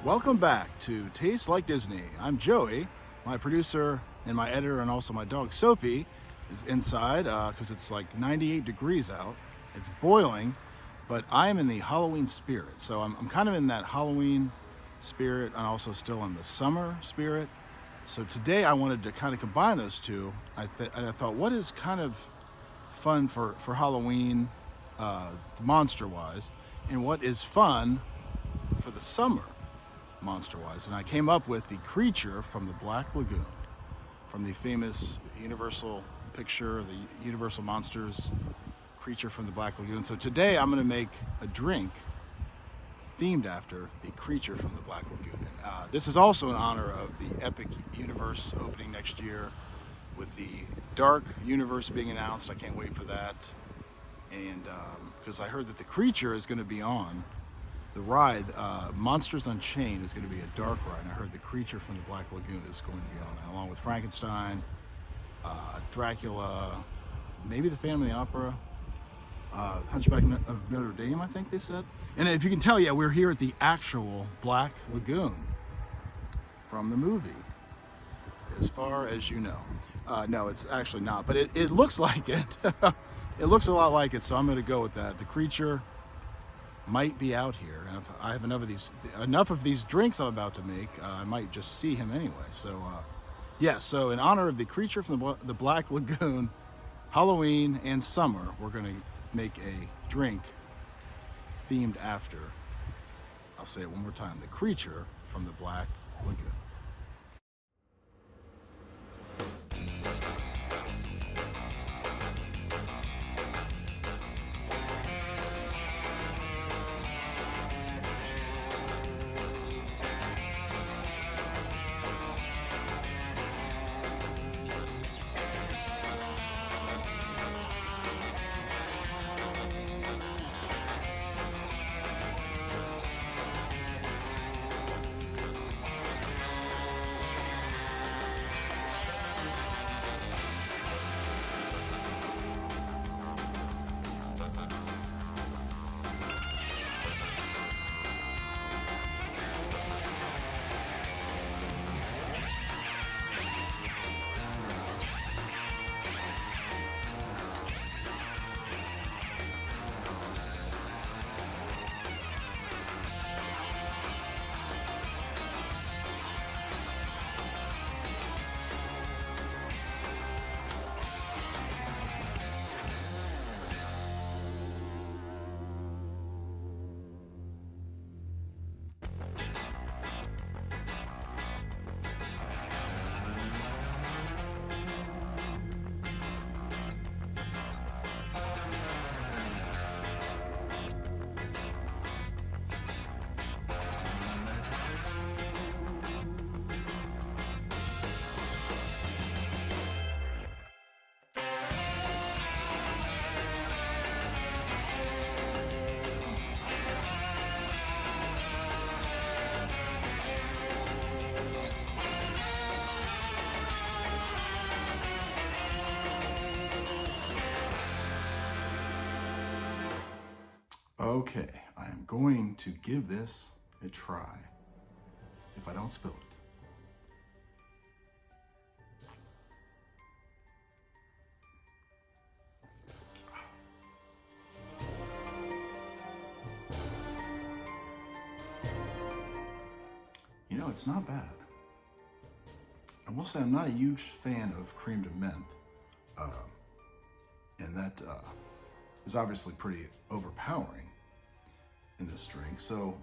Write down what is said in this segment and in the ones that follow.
Welcome back to Taste Like Disney. I'm Joey. My producer and my editor and also my dog Sophie is inside because it's like 98 degrees out. It's boiling, but I am in the Halloween spirit. So I'm kind of in that Halloween spirit and also still in the summer spirit. So today I wanted to kind of combine those two. And I thought, what is kind of fun for Halloween, monster-wise, and what is fun for the summer? Monster-wise, and I came up with the creature from the Black Lagoon, from the famous Universal picture, the Universal Monsters creature from the Black Lagoon. So today I'm going to make a drink themed after the creature from the Black Lagoon. This is also in honor of the Epic Universe opening next year, with the Dark Universe being announced. I can't wait for that, and because I heard that the creature is going to be on the ride, Monsters Unchained is going to be a dark ride. And I heard the creature from the Black Lagoon is going to be on that, along with Frankenstein, Dracula, maybe the Phantom of the Opera, Hunchback of Notre Dame, I think they said. And if you can tell, yeah, we're here at the actual Black Lagoon from the movie, as far as you know. No, it's actually not, but it looks like it. It looks a lot like it, so I'm going to go with that. The creature might be out here, and if I have enough of these drinks I'm about to make, I might just see him anyway. So yeah, so in honor of the creature from the Black Lagoon, Halloween and summer, we're going to make a drink themed after, I'll say it one more time, the creature from the Black Lagoon. Okay, I am going to give this a try, if I don't spill it. You know, it's not bad. I will say I'm not a huge fan of creamed mint, and that is obviously pretty overpowering in this drink. So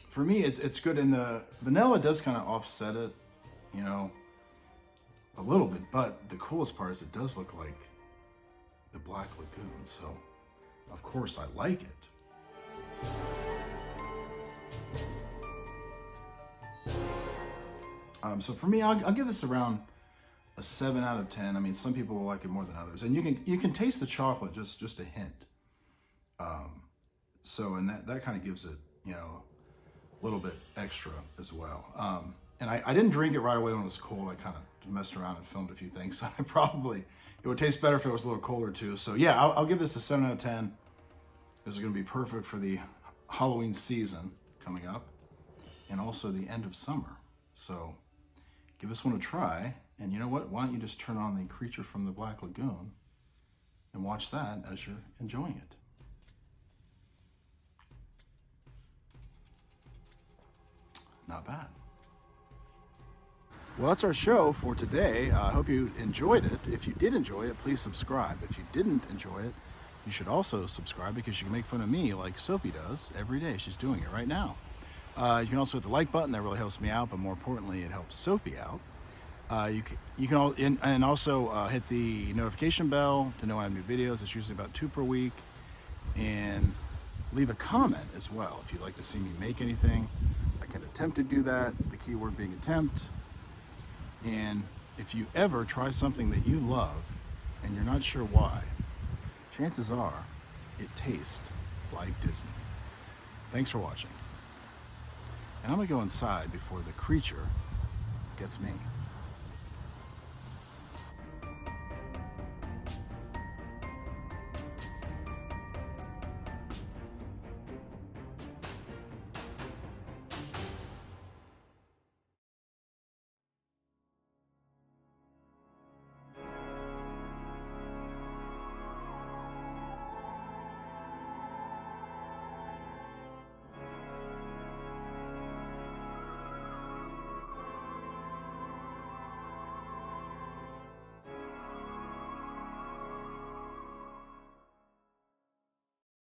for me, it's good. And the vanilla does kind of offset it, you know, a little bit. But the coolest part is it does look like the Black Lagoon. So of course I like it. So for me, I'll give this around a 7 out of 10. I mean, some people will like it more than others, and you can taste the chocolate just a hint. So and that kind of gives it, you know, a little bit extra as well. And I didn't drink it right away when it was cold. I kind of messed around and filmed a few things. So it would taste better if it was a little colder too. So yeah, I'll give this a 7 out of 10. This is going to be perfect for the Halloween season coming up. and also the end of summer. So give this one a try. And you know what? Why don't you just turn on the Creature from the Black Lagoon and watch that as you're enjoying it. Not bad. Well, that's our show for today. I hope you enjoyed it. If you did enjoy it, please subscribe. If you didn't enjoy it, you should also subscribe, because you can make fun of me like Sophie does every day. She's doing it right now. You can also hit the like button. That really helps me out, but more importantly, it helps Sophie out. You can also hit the notification bell to know when I have new videos. It's usually about 2 per week. And leave a comment as well if you'd like to see me make anything. I can attempt to do that, the key word being attempt. And if you ever try something that you love and you're not sure why, chances are it tastes like Disney. Thanks for watching. And I'm gonna go inside before the creature gets me.